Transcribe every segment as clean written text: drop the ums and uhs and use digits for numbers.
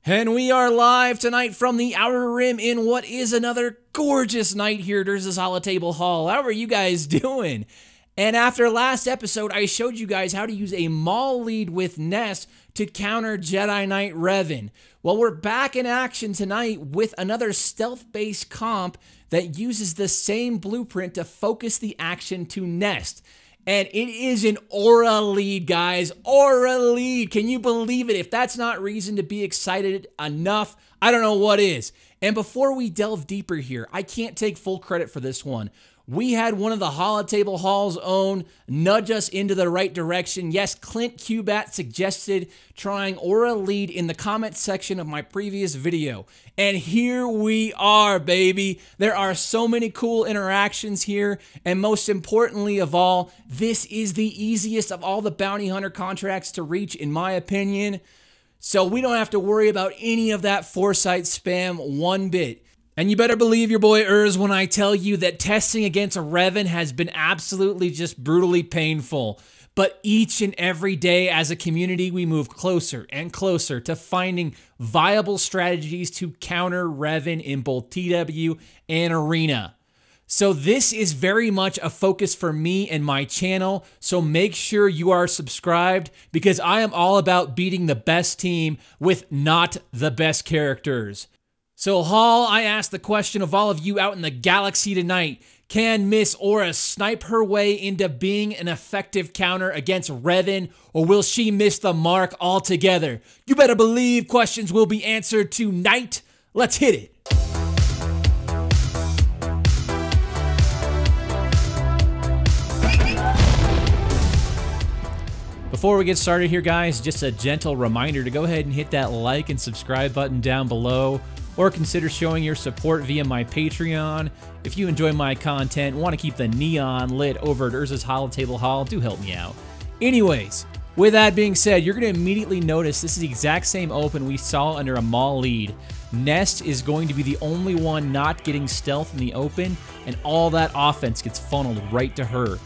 And we are live tonight from the Outer Rim in what is another gorgeous night here at Urza's Holotable Hall. How are you guys doing? And after last episode, I showed you guys how to use a Maul lead with Nest to counter Jedi Knight Revan. Well, we're back in action tonight with another stealth-based comp that uses the same blueprint to focus the action to Nest. And it is an AURRA lead, guys. AURRA lead. Can you believe it? If that's not reason to be excited enough, I don't know what is. And before we delve deeper here, I can't take full credit for this one. We had one of the Holotable Hall's own nudge us into the right direction. Yes, Clint Cubat suggested trying AURRA lead in the comment section of my previous video. And here we are, baby. There are so many cool interactions here. And most importantly of all, this is the easiest of all the bounty hunter contracts to reach, in my opinion. So we don't have to worry about any of that foresight spam one bit. And you better believe your boy Urz when I tell you that testing against a Revan has been absolutely just brutally painful. But each and every day as a community, we move closer and closer to finding viable strategies to counter Revan in both TW and Arena. So this is very much a focus for me and my channel, so make sure you are subscribed because I am all about beating the best team with not the best characters. So Hall, I ask the question of all of you out in the galaxy tonight, can Miss AURRA snipe her way into being an effective counter against Revan, or will she miss the mark altogether? You better believe questions will be answered tonight. Let's hit it. Before we get started here, guys, just a gentle reminder to go ahead and hit that like and subscribe button down below, or consider showing your support via my Patreon. If you enjoy my content, want to keep the neon lit over at Urza's Holotable Hall, do help me out. Anyways, with that being said, you're going to immediately notice this is the exact same open we saw under a Maul lead. Nest is going to be the only one not getting stealth in the open, and all that offense gets funneled right to her.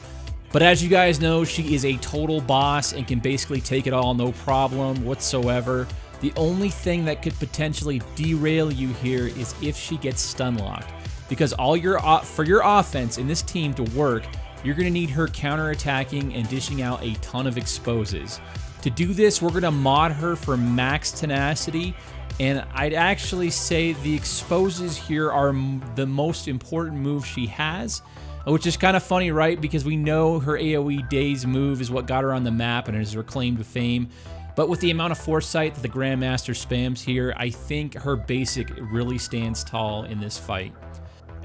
But as you guys know, she is a total boss and can basically take it all, no problem whatsoever. The only thing that could potentially derail you here is if she gets stun locked. Because for your offense in this team to work, you're going to need her counterattacking and dishing out a ton of exposes. To do this, we're going to mod her for max tenacity, and I'd actually say the exposes here are the most important move she has, which is kind of funny, right? Because we know her AoE Daze move is what got her on the map and is her claim to fame. But with the amount of foresight that the Grandmaster spams here, I think her basic really stands tall in this fight.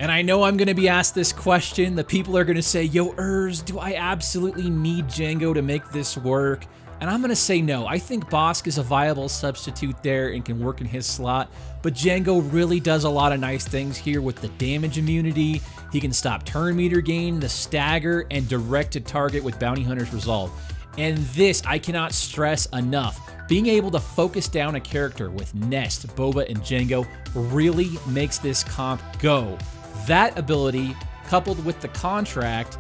And I know I'm going to be asked this question. The people are going to say, yo, Urz, do I absolutely need Django to make this work? And I'm going to say no. I think Bosk is a viable substitute there and can work in his slot. But Django really does a lot of nice things here with the damage immunity. He can stop turn meter gain, the stagger, and direct to target with Bounty Hunter's Resolve. And this, I cannot stress enough. Being able to focus down a character with Nest, Boba, and Django really makes this comp go. That ability, coupled with the contract,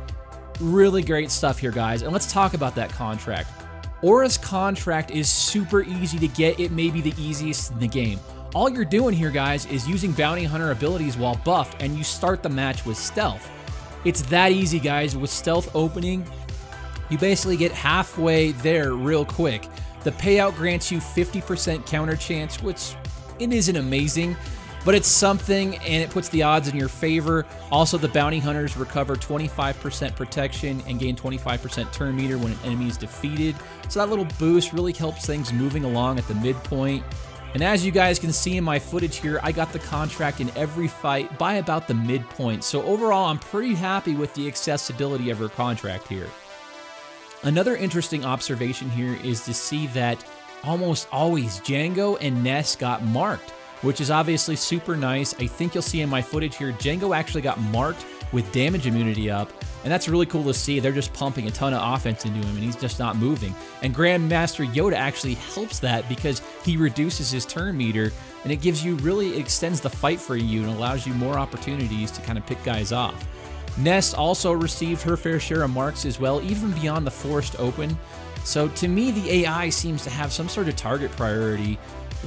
really great stuff here, guys. And let's talk about that contract. AURRA's contract is super easy to get. It may be the easiest in the game. All you're doing here, guys, is using Bounty Hunter abilities while buffed, and you start the match with Stealth. It's that easy, guys. With Stealth opening, you basically get halfway there real quick. The payout grants you 50% counter chance, which it isn't amazing, but it's something, and it puts the odds in your favor. Also, the bounty hunters recover 25% protection and gain 25% turn meter when an enemy is defeated. So that little boost really helps things moving along at the midpoint. And as you guys can see in my footage here, I got the contract in every fight by about the midpoint. So overall, I'm pretty happy with the accessibility of her contract here. Another interesting observation here is to see that almost always Django and Nest got marked, which is obviously super nice. I think you'll see in my footage here, Django actually got marked with damage immunity up, and that's really cool to see. They're just pumping a ton of offense into him, and he's just not moving. And Grandmaster Yoda actually helps that because he reduces his turn meter, and it gives you, really extends the fight for you and allows you more opportunities to kind of pick guys off. Nest also received her fair share of marks as well, even beyond the forced open. So to me, the AI seems to have some sort of target priority,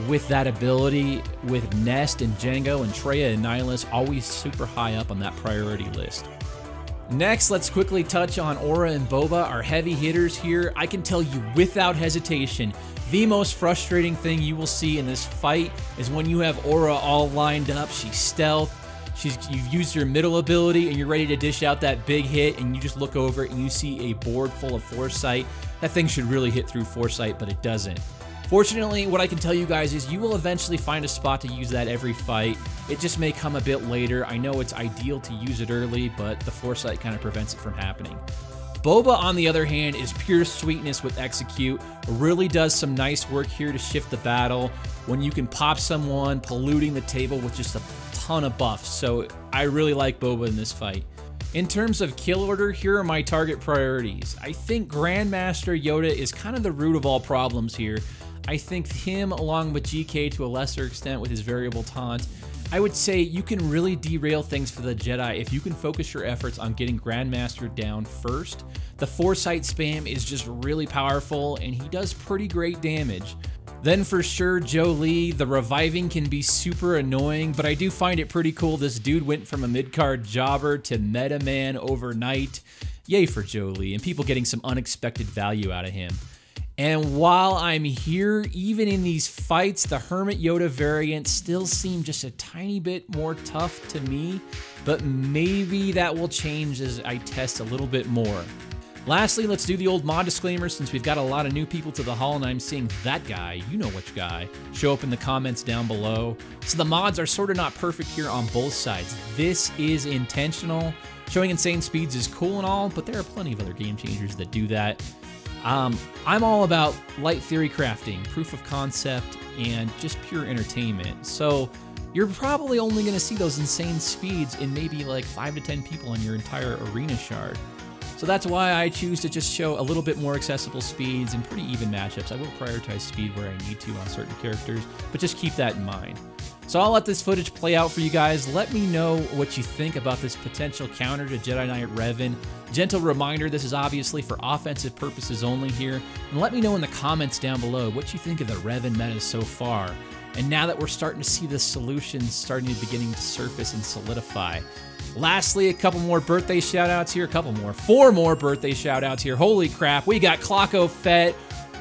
with that ability, with Nest and Django and Treya and Nihilus always super high up on that priority list. Next, let's quickly touch on Aurra and Boba, our heavy hitters here. I can tell you without hesitation, the most frustrating thing you will see in this fight is when you have Aurra all lined up. She's stealth, you've used your middle ability, and you're ready to dish out that big hit, and you just look over and you see a board full of Foresight. That thing should really hit through Foresight, but it doesn't. Fortunately, what I can tell you guys is you will eventually find a spot to use that every fight. It just may come a bit later. I know it's ideal to use it early, but the Foresight kind of prevents it from happening. Boba, on the other hand, is pure sweetness with Execute. Really does some nice work here to shift the battle when you can pop someone, polluting the table with just a ton of buffs. So I really like Boba in this fight. In terms of kill order, here are my target priorities. I think Grandmaster Yoda is kind of the root of all problems here. I think him, along with GK to a lesser extent with his variable taunt, I would say you can really derail things for the Jedi if you can focus your efforts on getting Grandmaster down first. The Foresight spam is just really powerful, and he does pretty great damage. Then for sure, Jolee, the reviving can be super annoying, but I do find it pretty cool this dude went from a mid-card jobber to meta man overnight. Yay for Jolee, and people getting some unexpected value out of him. And while I'm here, even in these fights, the Hermit Yoda variant still seemed just a tiny bit more tough to me, but maybe that will change as I test a little bit more. Lastly, let's do the old mod disclaimer since we've got a lot of new people to the hall and I'm seeing that guy, you know which guy, show up in the comments down below. So the mods are sort of not perfect here on both sides. This is intentional. Showing insane speeds is cool and all, but there are plenty of other game changers that do that. I'm all about light theory crafting, proof of concept, and just pure entertainment. So you're probably only going to see those insane speeds in maybe like 5 to 10 people on your entire arena shard. So that's why I choose to just show a little bit more accessible speeds and pretty even matchups. I will prioritize speed where I need to on certain characters, but just keep that in mind. So I'll let this footage play out for you guys. Let me know what you think about this potential counter to Jedi Knight Revan. Gentle reminder, this is obviously for offensive purposes only here. And let me know in the comments down below what you think of the Revan meta so far. And now that we're starting to see the solutions beginning to surface and solidify. Lastly, a couple more birthday shout-outs here. Four more birthday shout-outs here. Holy crap, we got Clocko Fett,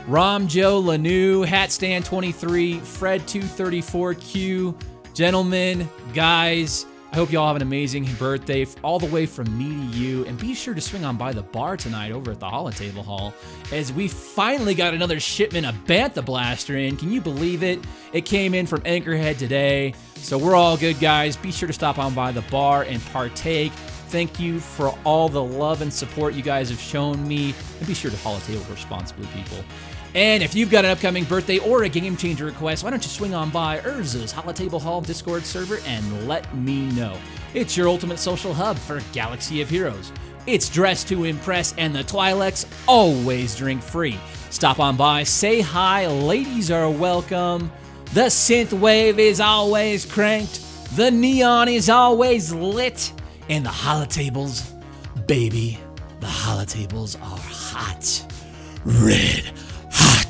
Ramjo Lanu, Hatstand23, Fred234Q. Gentlemen, guys, I hope you all have an amazing birthday all the way from me to you. And be sure to swing on by the bar tonight over at the Holotable Hall as we finally got another shipment of Bantha Blaster in. Can you believe it? It came in from Anchorhead today. So we're all good, guys. Be sure to stop on by the bar and partake. Thank you for all the love and support you guys have shown me. And be sure to Holotable responsibly, people. And if you've got an upcoming birthday or a game changer request, why don't you swing on by Urza's Holotable Hall Discord server and let me know. It's your ultimate social hub for Galaxy of Heroes. It's dressed to impress, and the Twi'leks always drink free. Stop on by, say hi, ladies are welcome. The synth wave is always cranked. The neon is always lit. And the holotables, baby, the holotables are hot. Red hot.